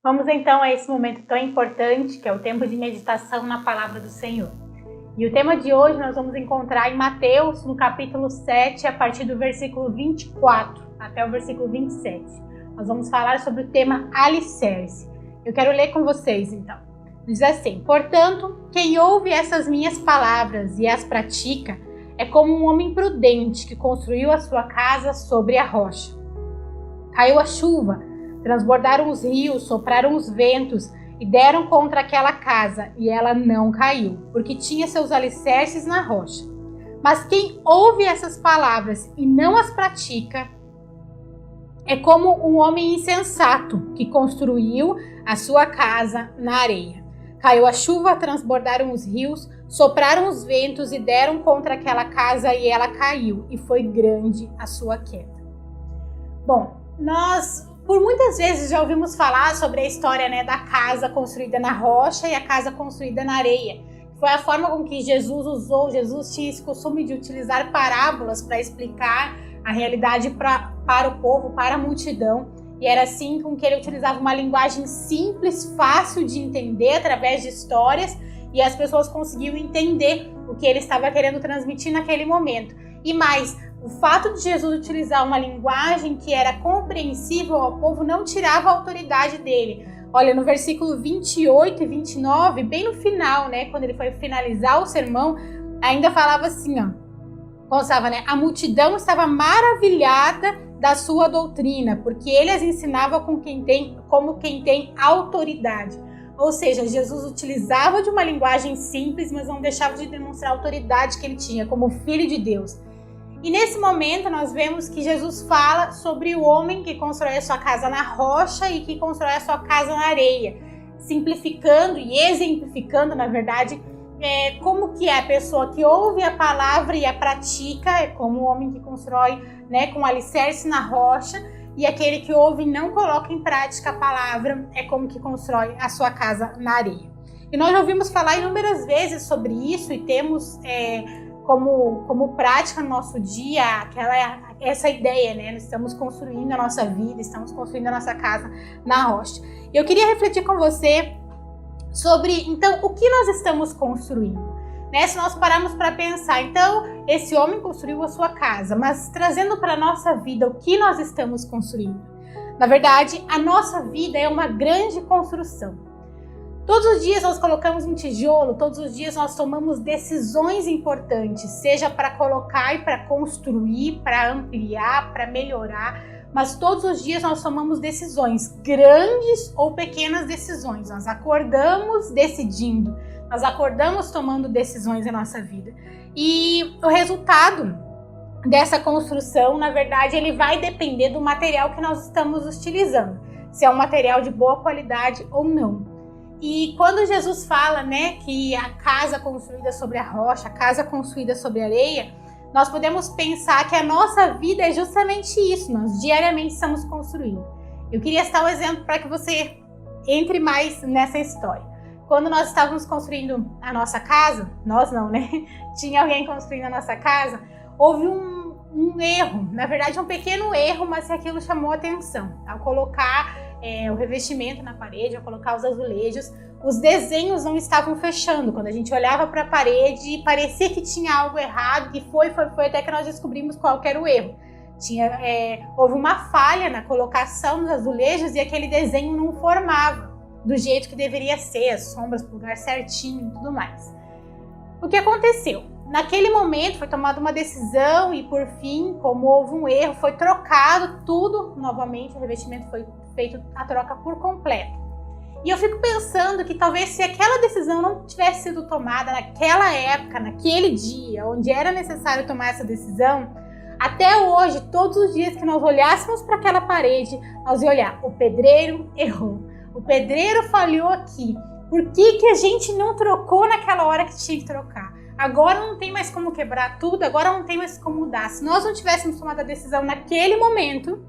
Vamos então a esse momento tão importante, que é o tempo de meditação na Palavra do Senhor. E o tema de hoje nós vamos encontrar em Mateus, no capítulo 7, a partir do versículo 24 até o versículo 27. Nós vamos falar sobre o tema alicerce. Eu quero ler com vocês então. Diz assim: portanto, quem ouve essas minhas palavras e as pratica é como um homem prudente que construiu a sua casa sobre a rocha. Caiu a chuva, transbordaram os rios, sopraram os ventos e deram contra aquela casa, e ela não caiu, porque tinha seus alicerces na rocha. Mas quem ouve essas palavras e não as pratica é como um homem insensato que construiu a sua casa na areia. Caiu a chuva, transbordaram os rios, sopraram os ventos e deram contra aquela casa, e ela caiu, e foi grande a sua queda. Bom, nós por muitas vezes já ouvimos falar sobre a história, da casa construída na rocha e a casa construída na areia. Foi a forma com que Jesus usou. Jesus tinha esse costume de utilizar parábolas para explicar a realidade para o povo, para a multidão. E era assim com que ele utilizava uma linguagem simples, fácil de entender através de histórias, e as pessoas conseguiam entender o que ele estava querendo transmitir naquele momento. E mais, o fato de Jesus utilizar uma linguagem que era compreensível ao povo não tirava a autoridade dele. Olha, no versículo 28 e 29, bem no final, quando ele foi finalizar o sermão, ainda falava assim, constava, a multidão estava maravilhada da sua doutrina, porque ele as ensinava como quem tem autoridade. Ou seja, Jesus utilizava de uma linguagem simples, mas não deixava de demonstrar a autoridade que ele tinha como Filho de Deus. E nesse momento nós vemos que Jesus fala sobre o homem que constrói a sua casa na rocha e que constrói a sua casa na areia, simplificando e exemplificando, na verdade, como que é a pessoa que ouve a palavra e a pratica, é como o homem que constrói com alicerce na rocha, e aquele que ouve e não coloca em prática a palavra é como que constrói a sua casa na areia. E nós já ouvimos falar inúmeras vezes sobre isso e temos como prática no nosso dia essa ideia, nós estamos construindo a nossa vida, estamos construindo a nossa casa na rocha. E eu queria refletir com você sobre, então, o que nós estamos construindo. Se nós pararmos para pensar, então, esse homem construiu a sua casa, mas trazendo para a nossa vida o que nós estamos construindo. Na verdade, a nossa vida é uma grande construção. Todos os dias nós colocamos um tijolo, todos os dias nós tomamos decisões importantes, seja para colocar e para construir, para ampliar, para melhorar, mas todos os dias nós tomamos decisões, grandes ou pequenas decisões. Nós acordamos decidindo, nós acordamos tomando decisões em nossa vida. E o resultado dessa construção, na verdade, ele vai depender do material que nós estamos utilizando, se é um material de boa qualidade ou não. E quando Jesus fala, que a casa construída sobre a rocha, a casa construída sobre a areia, nós podemos pensar que a nossa vida é justamente isso, nós diariamente estamos construindo. Eu queria citar um exemplo para que você entre mais nessa história. Quando nós estávamos construindo a nossa casa, nós não, tinha alguém construindo a nossa casa, houve um erro, na verdade um pequeno erro, mas aquilo chamou atenção. Ao colocar o revestimento na parede, ao colocar os azulejos, os desenhos não estavam fechando. Quando a gente olhava para a parede, parecia que tinha algo errado, e foi até que nós descobrimos qual que era o erro. Houve uma falha na colocação dos azulejos e aquele desenho não formava do jeito que deveria ser, as sombras para o lugar certinho e tudo mais. O que aconteceu? Naquele momento foi tomada uma decisão e, por fim, como houve um erro, foi trocado tudo novamente, o revestimento foi feito a troca por completo. E eu fico pensando que talvez se aquela decisão não tivesse sido tomada naquela época, naquele dia, onde era necessário tomar essa decisão, até hoje, todos os dias que nós olhássemos para aquela parede, nós ia olhar, o pedreiro errou, o pedreiro falhou aqui, por que a gente não trocou naquela hora que tinha que trocar? Agora não tem mais como quebrar tudo, agora não tem mais como mudar. Se nós não tivéssemos tomado a decisão naquele momento,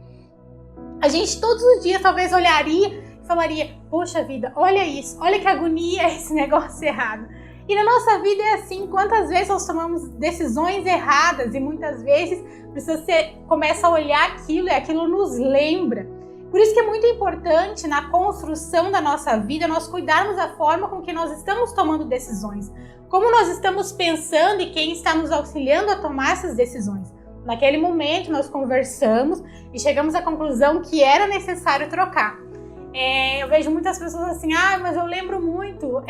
a gente todos os dias talvez olharia e falaria, poxa vida, olha isso, olha que agonia esse negócio errado. E na nossa vida é assim, quantas vezes nós tomamos decisões erradas e muitas vezes você começa a olhar aquilo e aquilo nos lembra. Por isso que é muito importante na construção da nossa vida nós cuidarmos da forma com que nós estamos tomando decisões, como nós estamos pensando e quem está nos auxiliando a tomar essas decisões. Naquele momento nós conversamos e chegamos à conclusão que era necessário trocar. Eu vejo muitas pessoas assim, mas eu lembro muito,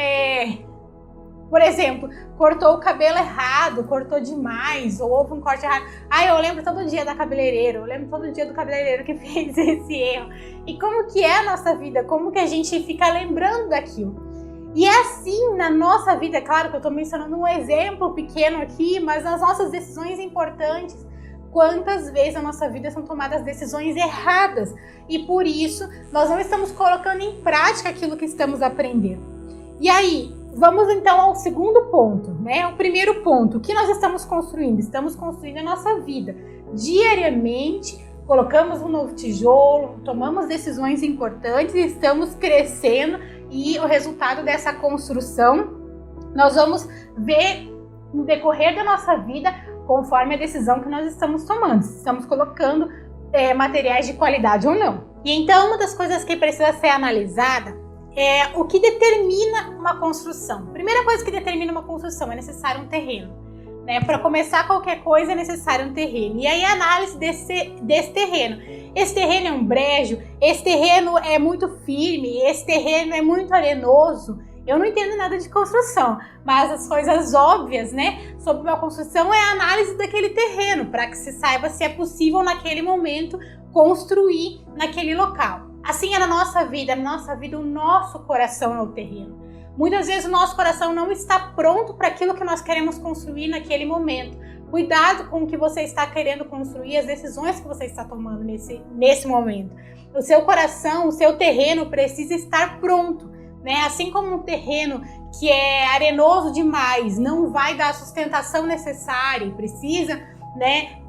por exemplo, cortou o cabelo errado, cortou demais, ou houve um corte errado. Eu lembro todo dia da cabeleireira, eu lembro todo dia do cabeleireiro que fez esse erro. E como que é a nossa vida? Como que a gente fica lembrando daquilo? E é assim na nossa vida, claro que eu estou mencionando um exemplo pequeno aqui, mas nas nossas decisões importantes, quantas vezes na nossa vida são tomadas decisões erradas e por isso nós não estamos colocando em prática aquilo que estamos aprendendo. E aí, vamos então ao segundo ponto, né? O primeiro ponto, o que nós estamos construindo? Estamos construindo a nossa vida. Diariamente, colocamos um novo tijolo, tomamos decisões importantes e estamos crescendo e o resultado dessa construção nós vamos ver no decorrer da nossa vida conforme a decisão que nós estamos tomando, se estamos colocando materiais de qualidade ou não. E então uma das coisas que precisa ser analisada é o que determina uma construção. Primeira coisa que determina uma construção é necessário um terreno. Para começar qualquer coisa é necessário um terreno. E aí a análise desse terreno. Esse terreno é um brejo, esse terreno é muito firme, esse terreno é muito arenoso. Eu não entendo nada de construção, mas as coisas óbvias, sobre uma construção é a análise daquele terreno, para que se saiba se é possível naquele momento construir naquele local. Assim é na nossa vida, o nosso coração é o terreno. Muitas vezes o nosso coração não está pronto para aquilo que nós queremos construir naquele momento. Cuidado com o que você está querendo construir, as decisões que você está tomando nesse momento. O seu coração, o seu terreno precisa estar pronto. Assim como um terreno que é arenoso demais não vai dar a sustentação necessária, precisa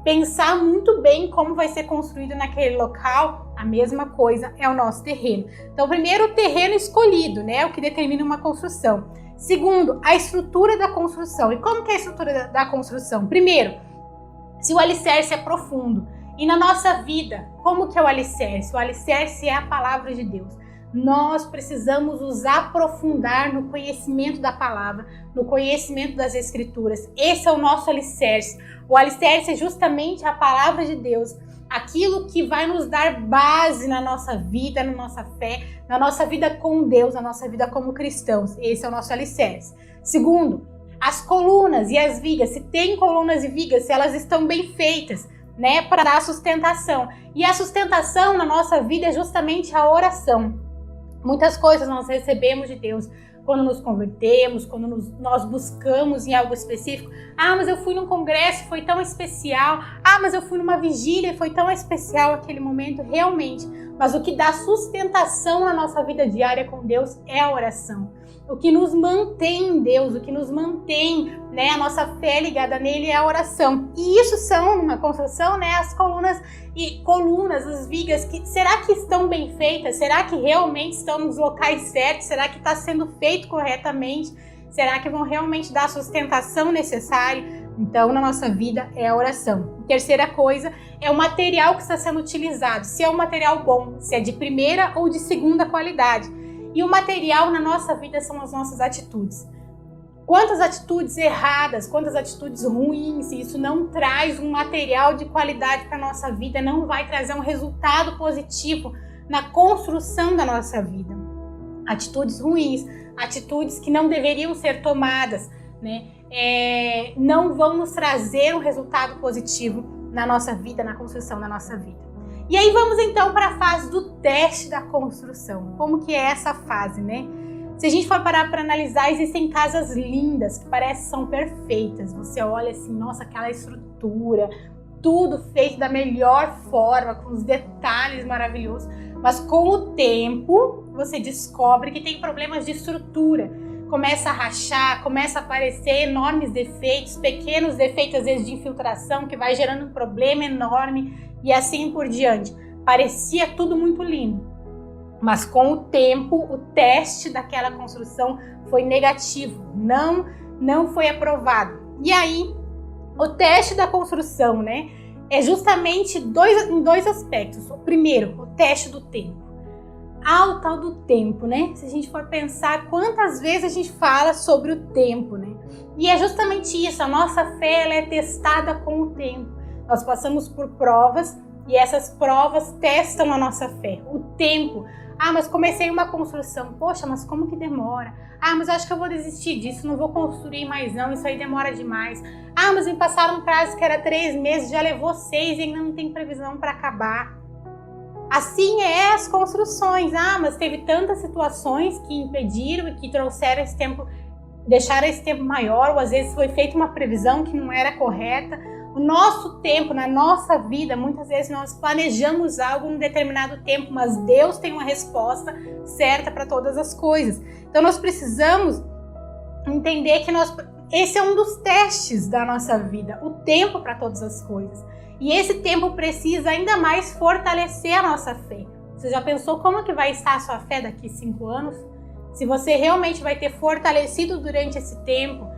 pensar muito bem como vai ser construído naquele local, a mesma coisa é o nosso terreno. Então, primeiro, o terreno escolhido, o que determina uma construção. Segundo, a estrutura da construção. E como que é a estrutura da construção? Primeiro, se o alicerce é profundo. E na nossa vida, como que é o alicerce? O alicerce é a palavra de Deus. Nós precisamos nos aprofundar no conhecimento da palavra, no conhecimento das escrituras. Esse é o nosso alicerce. O alicerce é justamente a palavra de Deus, aquilo que vai nos dar base na nossa vida, na nossa fé, na nossa vida com Deus, na nossa vida como cristãos. Esse é o nosso alicerce. Segundo, as colunas e as vigas. Se tem colunas e vigas, se elas estão bem feitas, para dar sustentação. E a sustentação na nossa vida é justamente a oração. Muitas coisas nós recebemos de Deus quando nos convertemos, quando nós buscamos em algo específico. Mas eu fui num congresso, foi tão especial. Mas eu fui numa vigília, foi tão especial aquele momento, realmente. Mas o que dá sustentação na nossa vida diária com Deus é a oração. O que nos mantém em Deus, o que nos mantém, a nossa fé ligada nele é a oração. E isso são, numa construção, as colunas, as vigas, será que estão bem feitas? Será que realmente estão nos locais certos? Será que está sendo feito corretamente? Será que vão realmente dar a sustentação necessária? Então, na nossa vida é a oração. Terceira coisa é o material que está sendo utilizado. Se é um material bom, se é de primeira ou de segunda qualidade. E o material na nossa vida são as nossas atitudes. Quantas atitudes erradas, quantas atitudes ruins, se isso não traz um material de qualidade para a nossa vida, não vai trazer um resultado positivo na construção da nossa vida. Atitudes ruins, atitudes que não deveriam ser tomadas, não vão nos trazer um resultado positivo na nossa vida, na construção da nossa vida. E aí vamos então para a fase do teste da construção. Como que é essa fase, Se a gente for parar para analisar, existem casas lindas que parecem que são perfeitas. Você olha assim, nossa, aquela estrutura, tudo feito da melhor forma, com os detalhes maravilhosos. Mas com o tempo, você descobre que tem problemas de estrutura. Começa a rachar, começa a aparecer enormes defeitos, pequenos defeitos às vezes de infiltração, que vai gerando um problema enorme e assim por diante. Parecia tudo muito lindo, mas com o tempo o teste daquela construção foi negativo, não foi aprovado. E aí o teste da construção, é justamente em dois aspectos. O primeiro, o teste do tempo. O tal do tempo, né? Se a gente for pensar quantas vezes a gente fala sobre o tempo, né? E é justamente isso, a nossa fé ela é testada com o tempo. Nós passamos por provas e essas provas testam a nossa fé. O tempo. Mas comecei uma construção. Poxa, mas como que demora? Mas acho que eu vou desistir disso, não vou construir mais não, isso aí demora demais. Mas me passaram um prazo que era 3 meses, já levou 6 e ainda não tem previsão para acabar. Assim é as construções. Mas teve tantas situações que impediram e que trouxeram esse tempo, deixaram esse tempo maior, ou às vezes foi feita uma previsão que não era correta. O nosso tempo, na nossa vida, muitas vezes nós planejamos algo em um determinado tempo, mas Deus tem uma resposta certa para todas as coisas. Então nós precisamos entender que esse é um dos testes da nossa vida, o tempo para todas as coisas. E esse tempo precisa ainda mais fortalecer a nossa fé. Você já pensou como que vai estar a sua fé daqui 5 anos? Se você realmente vai ter fortalecido durante esse tempo.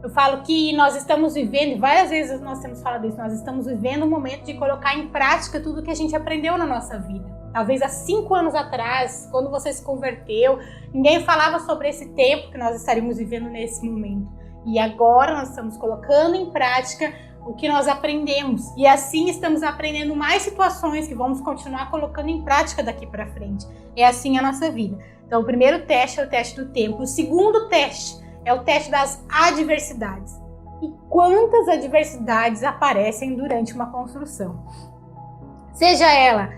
Eu falo que nós estamos vivendo, e várias vezes nós temos falado isso, nós estamos vivendo um momento de colocar em prática tudo que a gente aprendeu na nossa vida. Talvez há 5 anos atrás, quando você se converteu, ninguém falava sobre esse tempo que nós estaríamos vivendo nesse momento. E agora nós estamos colocando em prática o que nós aprendemos. E assim estamos aprendendo mais situações que vamos continuar colocando em prática daqui para frente. É assim a nossa vida. Então o primeiro teste é o teste do tempo. O segundo teste é o teste das adversidades. E quantas adversidades aparecem durante uma construção? Seja ela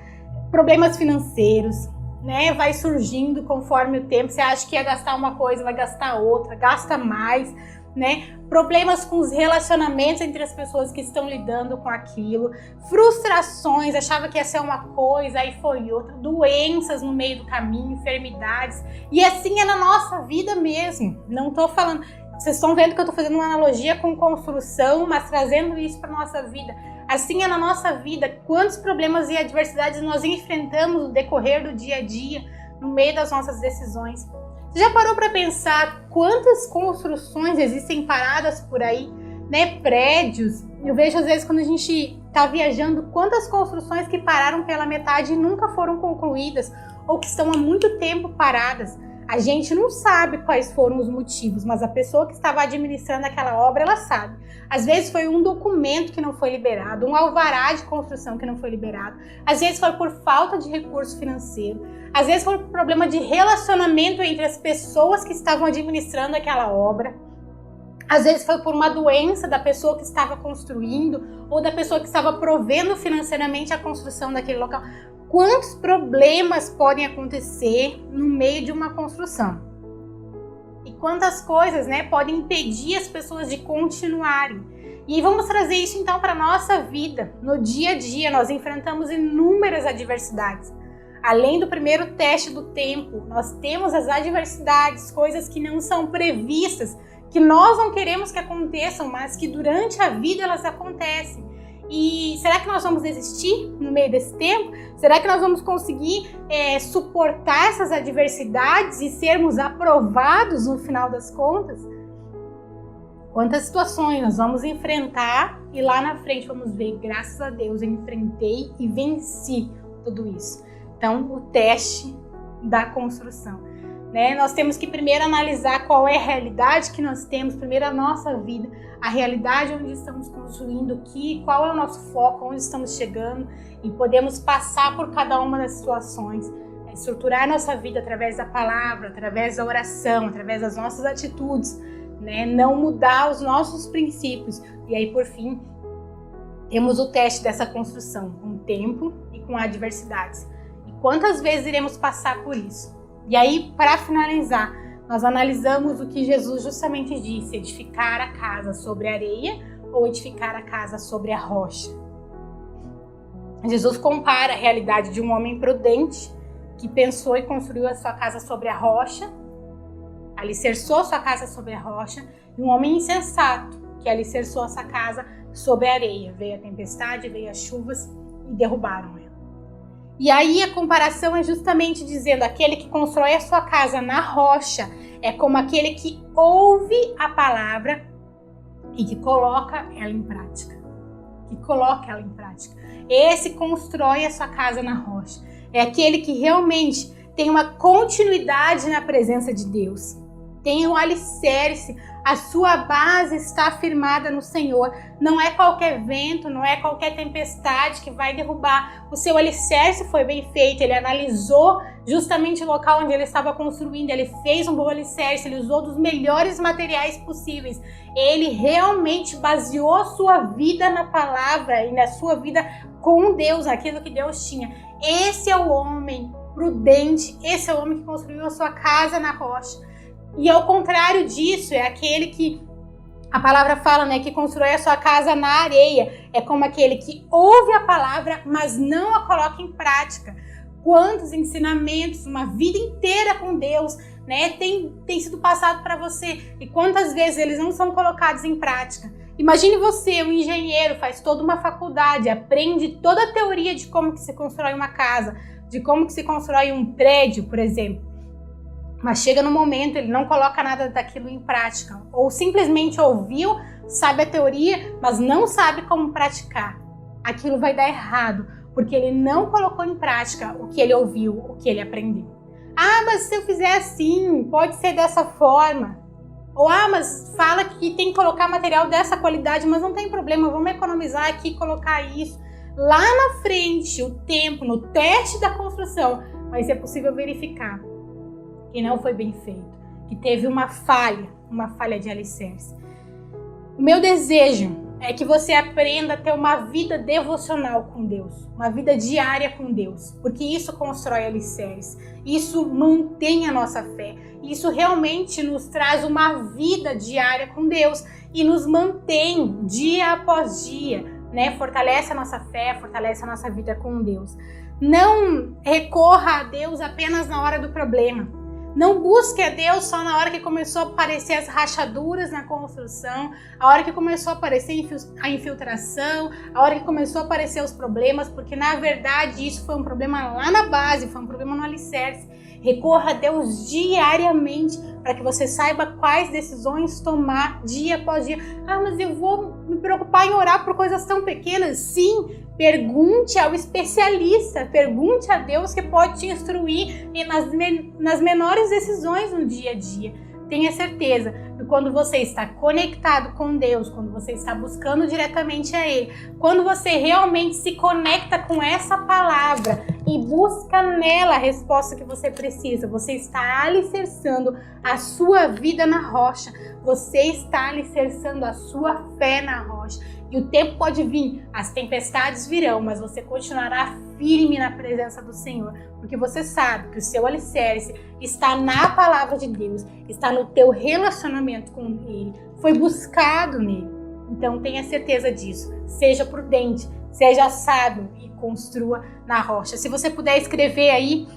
problemas financeiros, né? Vai surgindo conforme o tempo. Você acha que ia gastar uma coisa, vai gastar outra, gasta mais, né? Problemas com os relacionamentos entre as pessoas que estão lidando com aquilo, frustrações, achava que ia ser uma coisa, aí foi outra, doenças no meio do caminho, enfermidades, e assim é na nossa vida mesmo. Não tô falando, vocês estão vendo que eu tô fazendo uma analogia com construção, mas trazendo isso para nossa vida. Assim é na nossa vida, quantos problemas e adversidades nós enfrentamos no decorrer do dia a dia, no meio das nossas decisões. Você já parou para pensar quantas construções existem paradas por aí, né? Prédios. Eu vejo às vezes quando a gente está viajando, quantas construções que pararam pela metade e nunca foram concluídas ou que estão há muito tempo paradas. A gente não sabe quais foram os motivos, mas a pessoa que estava administrando aquela obra, ela sabe. Às vezes foi um documento que não foi liberado, um alvará de construção que não foi liberado. Às vezes foi por falta de recurso financeiro. Às vezes foi por problema de relacionamento entre as pessoas que estavam administrando aquela obra. Às vezes foi por uma doença da pessoa que estava construindo ou da pessoa que estava provendo financeiramente a construção daquele local. Quantos problemas podem acontecer no meio de uma construção? E quantas coisas, né, podem impedir as pessoas de continuarem? E vamos trazer isso então para a nossa vida. No dia a dia nós enfrentamos inúmeras adversidades. Além do primeiro teste do tempo, nós temos as adversidades, coisas que não são previstas, que nós não queremos que aconteçam, mas que durante a vida elas acontecem. E será que nós vamos desistir no meio desse tempo? Será que nós vamos conseguir suportar essas adversidades e sermos aprovados no final das contas? Quantas situações nós vamos enfrentar e lá na frente vamos ver, graças a Deus eu enfrentei e venci tudo isso. Então, o teste da construção, né? Nós temos que primeiro analisar qual é a realidade que nós temos, primeiro a nossa vida, a realidade onde estamos construindo, qual é o nosso foco, onde estamos chegando, e podemos passar por cada uma das situações, estruturar a nossa vida através da palavra, através da oração, através das nossas atitudes, né? Não mudar os nossos princípios. E aí, por fim, temos o teste dessa construção, com o tempo e com adversidades. E quantas vezes iremos passar por isso? E aí, para finalizar, nós analisamos o que Jesus justamente disse: edificar a casa sobre a areia ou edificar a casa sobre a rocha. Jesus compara a realidade de um homem prudente que pensou e construiu a sua casa sobre a rocha, alicerçou sua casa sobre a rocha, e um homem insensato que alicerçou a sua casa sobre a areia. Veio a tempestade, veio as chuvas e derrubaram ela. E aí a comparação é justamente dizendo: aquele que constrói a sua casa na rocha é como aquele que ouve a palavra e que coloca ela em prática. Esse constrói a sua casa na rocha. É aquele que realmente tem uma continuidade na presença de Deus. Tem um alicerce, a sua base está firmada no Senhor. Não é qualquer vento, não é qualquer tempestade que vai derrubar. O seu alicerce foi bem feito, ele analisou justamente o local onde ele estava construindo, ele fez um bom alicerce, ele usou dos melhores materiais possíveis. Ele realmente baseou a sua vida na palavra e na sua vida com Deus, aquilo que Deus tinha. Esse é o homem prudente, esse é o homem que construiu a sua casa na rocha. E ao contrário disso, é aquele que a palavra fala, né, que constrói a sua casa na areia. É como aquele que ouve a palavra, mas não a coloca em prática. Quantos ensinamentos, uma vida inteira com Deus, né, tem sido passado para você e quantas vezes eles não são colocados em prática. Imagine você, um engenheiro, faz toda uma faculdade, aprende toda a teoria de como que se constrói uma casa, de como que se constrói um prédio, por exemplo. Mas chega no momento, ele não coloca nada daquilo em prática. Ou simplesmente ouviu, sabe a teoria, mas não sabe como praticar. Aquilo vai dar errado, porque ele não colocou em prática o que ele ouviu, o que ele aprendeu. Ah, mas se eu fizer assim, pode ser dessa forma. Ou, mas fala que tem que colocar material dessa qualidade, mas não tem problema, vamos economizar aqui e colocar isso. Lá na frente, o tempo, no teste da construção, vai ser possível verificar que não foi bem feito, que teve uma falha de alicerce. O meu desejo é que você aprenda a ter uma vida devocional com Deus, uma vida diária com Deus, porque isso constrói alicerce, isso mantém a nossa fé, isso realmente nos traz uma vida diária com Deus e nos mantém dia após dia, né? Fortalece a nossa fé, fortalece a nossa vida com Deus. Não recorra a Deus apenas na hora do problema. Não busque a Deus só na hora que começou a aparecer as rachaduras na construção, a hora que começou a aparecer a infiltração, a hora que começou a aparecer os problemas, porque na verdade isso foi um problema lá na base, foi um problema no alicerce. Recorra a Deus diariamente para que você saiba quais decisões tomar dia após dia. Ah, mas eu vou me preocupar em orar por coisas tão pequenas? Sim, pergunte ao especialista, pergunte a Deus que pode te instruir nas menores decisões no dia a dia. Tenha certeza que quando você está conectado com Deus, quando você está buscando diretamente a Ele, quando você realmente se conecta com essa palavra e busca nela a resposta que você precisa, você está alicerçando a sua vida na rocha, você está alicerçando a sua fé na rocha. E o tempo pode vir, as tempestades virão, mas você continuará firme na presença do Senhor, porque você sabe que o seu alicerce está na palavra de Deus, está no teu relacionamento com Ele, foi buscado nele. Então tenha certeza disso, seja prudente, seja sábio e construa na rocha. Se você puder escrever aí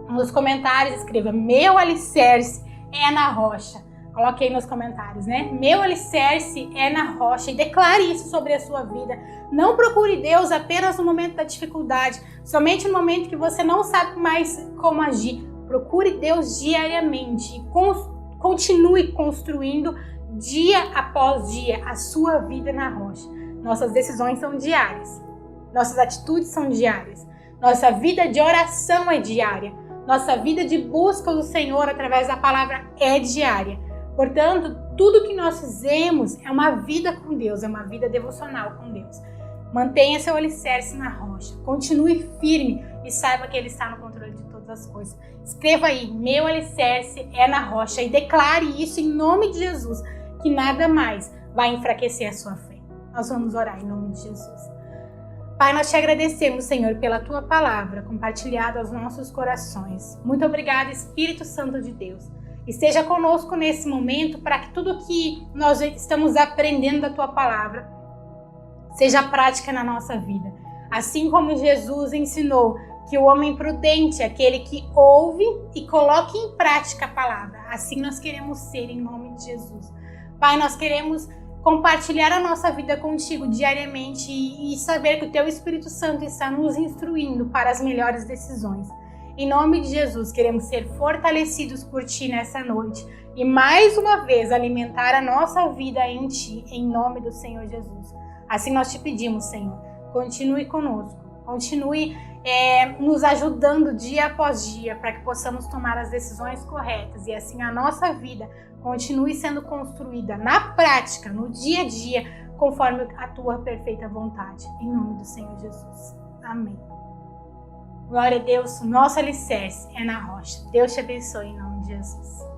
nos comentários, escreva: meu alicerce é na rocha. Coloque aí nos comentários, né? Meu alicerce é na rocha, e declare isso sobre a sua vida. Não procure Deus apenas no momento da dificuldade, somente no momento que você não sabe mais como agir. Procure Deus diariamente e continue construindo dia após dia a sua vida na rocha. Nossas decisões são diárias, nossas atitudes são diárias, nossa vida de oração é diária, nossa vida de busca do Senhor através da palavra é diária. Portanto, tudo que nós fizemos é uma vida com Deus, é uma vida devocional com Deus. Mantenha seu alicerce na rocha, continue firme e saiba que Ele está no controle de todas as coisas. Escreva aí: meu alicerce é na rocha, e declare isso em nome de Jesus, que nada mais vai enfraquecer a sua fé. Nós vamos orar em nome de Jesus. Pai, nós te agradecemos, Senhor, pela Tua palavra compartilhada aos nossos corações. Muito obrigada, Espírito Santo de Deus. Esteja conosco nesse momento para que tudo que nós estamos aprendendo da Tua palavra seja prática na nossa vida. Assim como Jesus ensinou que o homem prudente é aquele que ouve e coloca em prática a palavra, assim nós queremos ser em nome de Jesus. Pai, nós queremos compartilhar a nossa vida contigo diariamente e saber que o Teu Espírito Santo está nos instruindo para as melhores decisões. Em nome de Jesus, queremos ser fortalecidos por Ti nessa noite e mais uma vez alimentar a nossa vida em Ti, em nome do Senhor Jesus. Assim nós te pedimos, Senhor, continue conosco, Continue nos ajudando dia após dia para que possamos tomar as decisões corretas e assim a nossa vida continue sendo construída na prática, no dia a dia, conforme a tua perfeita vontade. Em nome do Senhor Jesus. Amém. Glória a Deus, o nosso alicerce é na rocha. Deus te abençoe em nome de Jesus.